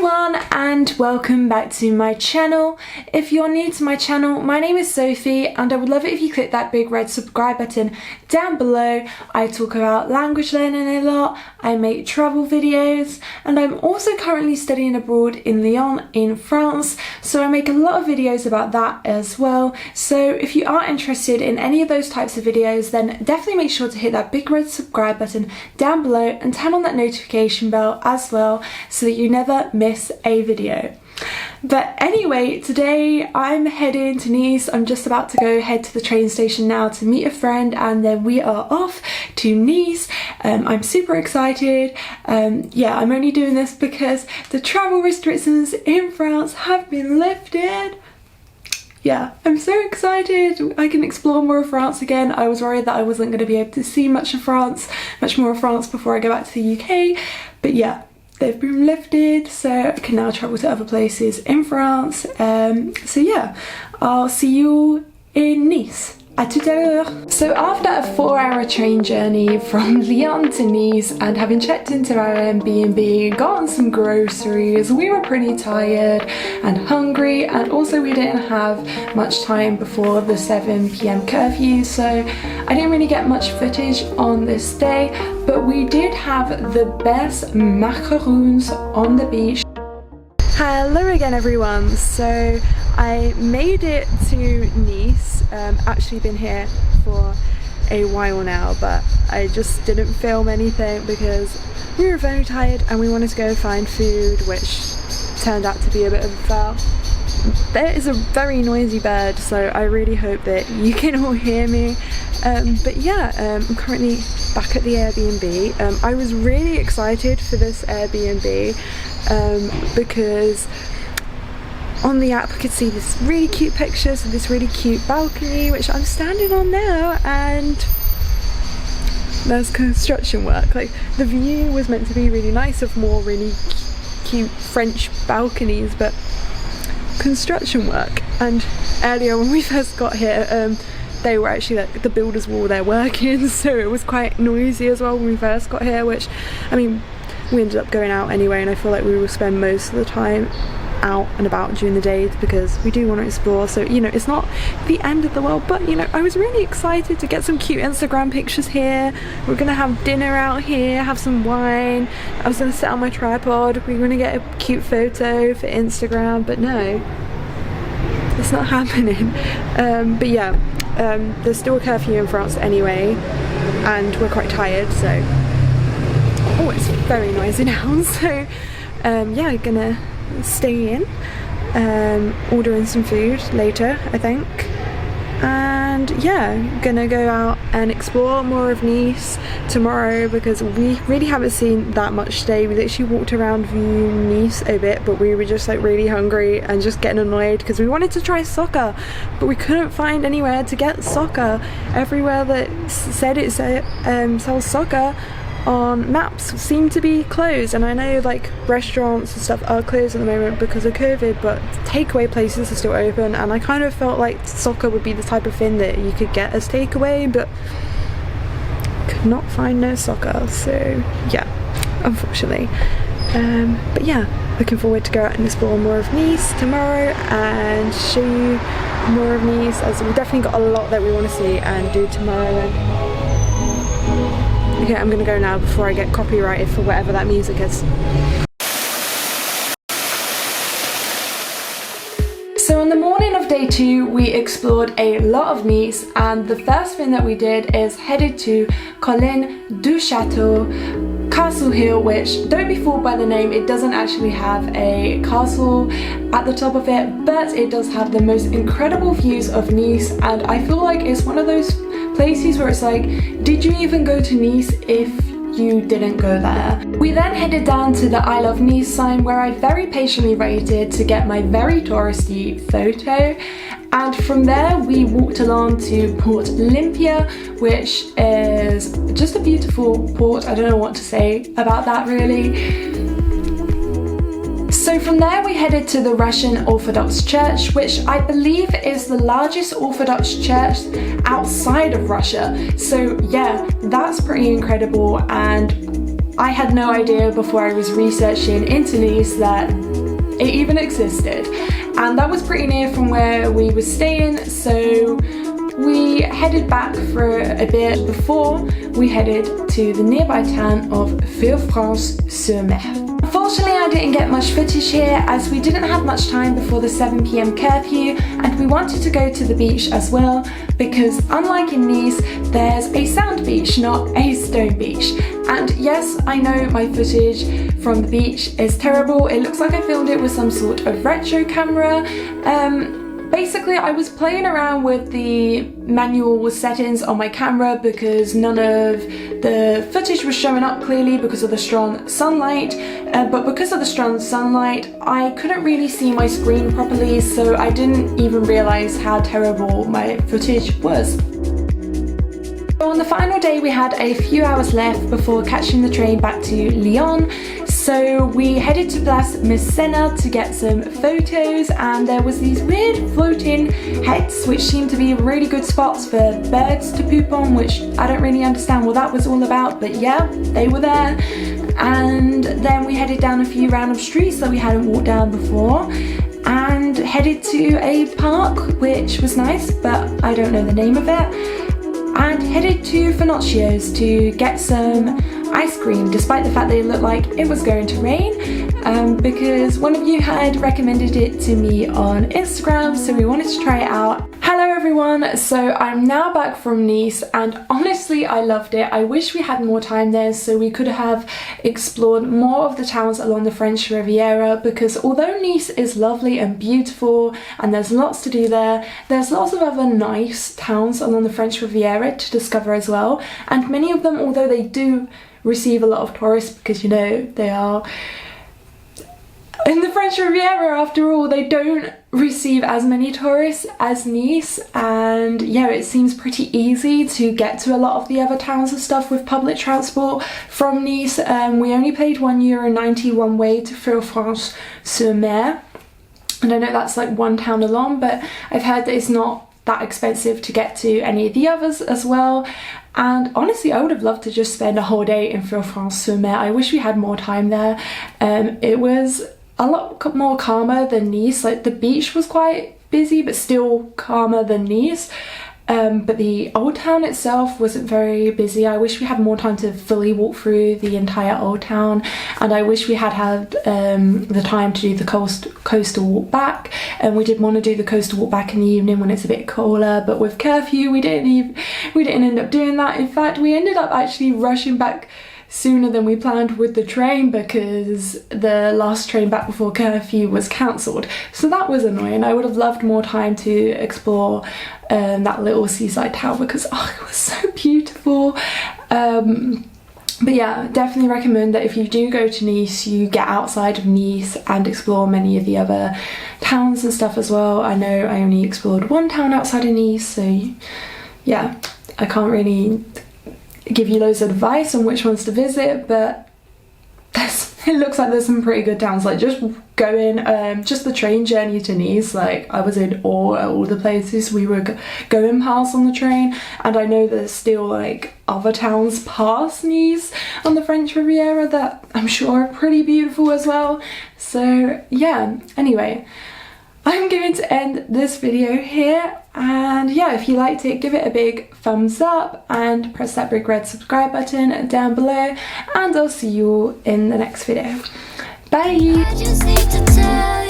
everyone and welcome back to my channel. If you're new to my channel, my name is Sophie and I would love it if you click that big red subscribe button down below. I talk about language learning a lot, I make travel videos, and I'm also currently studying abroad in Lyon in France, so I make a lot of videos about that as well. So if you are interested in any of those types of videos, then definitely make sure to hit that big red subscribe button down below and turn on that notification bell as well so that you never miss a video. But anyway, today I'm heading to Nice. I'm just about to head to the train station now to meet a friend and then we are off to Nice. I'm super excited. Yeah, I'm only doing this because the travel restrictions in France have been lifted. Yeah, I'm so excited. I can explore more of France again. I was worried that I wasn't going to be able to see much more of France before I go back to the UK. But yeah, they've been lifted, so I can now travel to other places in France. So yeah, I'll see you in Nice. À tout à l'heure. So after a 4-hour train journey from Lyon to Nice and having checked into our AirBnB, gotten some groceries, we were pretty tired and hungry, and also we didn't have much time before the 7 PM curfew, so I didn't really get much footage on this day, but we did have the best macaroons on the beach. Hello again everyone, so I made it to Nice. Actually been here for a while now, but I just didn't film anything because we were very tired and we wanted to go find food, which turned out to be a bit of a fail. There is a very noisy bird, so I really hope that you can all hear me. But yeah, I'm currently back at the Airbnb. I was really excited for this Airbnb because on the app I could see this really cute pictures of this really cute balcony which I'm standing on now, and there's construction work. Like, the view was meant to be really nice of more really cute French balconies, but construction work. And earlier when we first got here, they were actually, like, the builders were all there working, so it was quite noisy as well when we first got here, which, I mean, we ended up going out anyway, and I feel like we will spend most of the time out and about during the day because we do want to explore, so you know, it's not the end of the world. But you know, I was really excited to get some cute Instagram pictures here. We're gonna have dinner out here, have some wine. I was gonna set on my tripod, we were gonna get a cute photo for Instagram, but no, it's not happening. But yeah, there's still a curfew in France anyway and we're quite tired, so oh, it's very noisy now. So yeah, I'm gonna stay in, ordering some food later I think, and yeah, gonna go out and explore more of Nice tomorrow because we really haven't seen that much today. We literally walked around Nice a bit, but we were just like really hungry and just getting annoyed because we wanted to try soccer, but we couldn't find anywhere to get soccer. Everywhere that said it sells soccer on maps seem to be closed, and I know like restaurants and stuff are closed at the moment because of COVID, but takeaway places are still open, and I kind of felt like soccer would be the type of thing that you could get as takeaway, but could not find no soccer, so yeah, unfortunately. But yeah, looking forward to go out and explore more of Nice tomorrow and show you more of Nice, as we've definitely got a lot that we want to see and do tomorrow. Okay, I'm gonna go now before I get copyrighted for whatever that music is. So on the morning of day 2, we explored a lot of Nice, and the first thing that we did is headed to Colline du Château Castle Hill, which, don't be fooled by the name, it doesn't actually have a castle at the top of it, but it does have the most incredible views of Nice, and I feel like it's one of those places where it's like, did you even go to Nice if you didn't go there? We then headed down to the I Love Nice sign, where I very patiently waited to get my very touristy photo, and from there we walked along to Port Olympia, which is just a beautiful port. I don't know what to say about that really. So from there we headed to the Russian Orthodox Church, which I believe is the largest Orthodox church outside of Russia. So yeah, that's pretty incredible, and I had no idea before I was researching into Nice that it even existed. And that was pretty near from where we were staying, so we headed back for a bit before we headed to the nearby town of Villefranche-sur-Mer. Unfortunately, I didn't get much footage here as we didn't have much time before the 7 p.m. curfew, and we wanted to go to the beach as well because unlike in Nice, there's a sand beach, not a stone beach. And yes, I know my footage from the beach is terrible. It looks like I filmed it with some sort of retro camera. Basically, I was playing around with the manual settings on my camera because none of the footage was showing up clearly because of the strong sunlight. But because of the strong sunlight, I couldn't really see my screen properly, so I didn't even realise how terrible my footage was. So on the final day, we had a few hours left before catching the train back to Lyon. So we headed to Place Masséna to get some photos, and there was these weird floating heads which seemed to be really good spots for birds to poop on, which I don't really understand what that was all about, but yeah, they were there. And then we headed down a few random streets that we hadn't walked down before and headed to a park which was nice, but I don't know the name of it. And headed to Finocchio's to get some ice cream, despite the fact that it looked like it was going to rain, because one of you had recommended it to me on Instagram, so we wanted to try it out. Hello everyone, so I'm now back from Nice, and honestly I loved it. I wish we had more time there so we could have explored more of the towns along the French Riviera, because although Nice is lovely and beautiful and there's lots to do there, there's lots of other nice towns along the French Riviera to discover as well, and many of them, although they do receive a lot of tourists because, you know, they are in the French Riviera after all, they don't receive as many tourists as Nice, and yeah, it seems pretty easy to get to a lot of the other towns and stuff with public transport from Nice. We only paid €1.90 one way to Villefranche-sur-Mer, and I know that's like one town along, but I've heard that it's not that expensive to get to any of the others as well. And honestly, I would have loved to just spend a whole day in Villefranche-sur-Mer. I wish we had more time there. It was a lot more calmer than Nice. Like, the beach was quite busy, but still calmer than Nice. But the old town itself wasn't very busy. I wish we had more time to fully walk through the entire old town, and I wish we had the time to do the coastal walk back. And we did want to do the coastal walk back in the evening when it's a bit cooler, but with curfew we didn't end up doing that. In fact, we ended up actually rushing back sooner than we planned with the train because the last train back before curfew was cancelled. So that was annoying. I would have loved more time to explore that little seaside town because oh, it was so beautiful. But yeah, definitely recommend that if you do go to Nice, you get outside of Nice and explore many of the other towns and stuff as well. I know I only explored one town outside of Nice, so yeah, I can't really give you loads of advice on which ones to visit, but it looks like there's some pretty good towns. Like, just going, just the train journey to Nice, like, I was in awe at all the places we were going past on the train, and I know there's still like other towns past Nice on the French Riviera that I'm sure are pretty beautiful as well. So yeah, anyway, I'm going to end this video here, and yeah, if you liked it, give it a big thumbs up and press that big red subscribe button down below, and I'll see you all in the next video. Bye!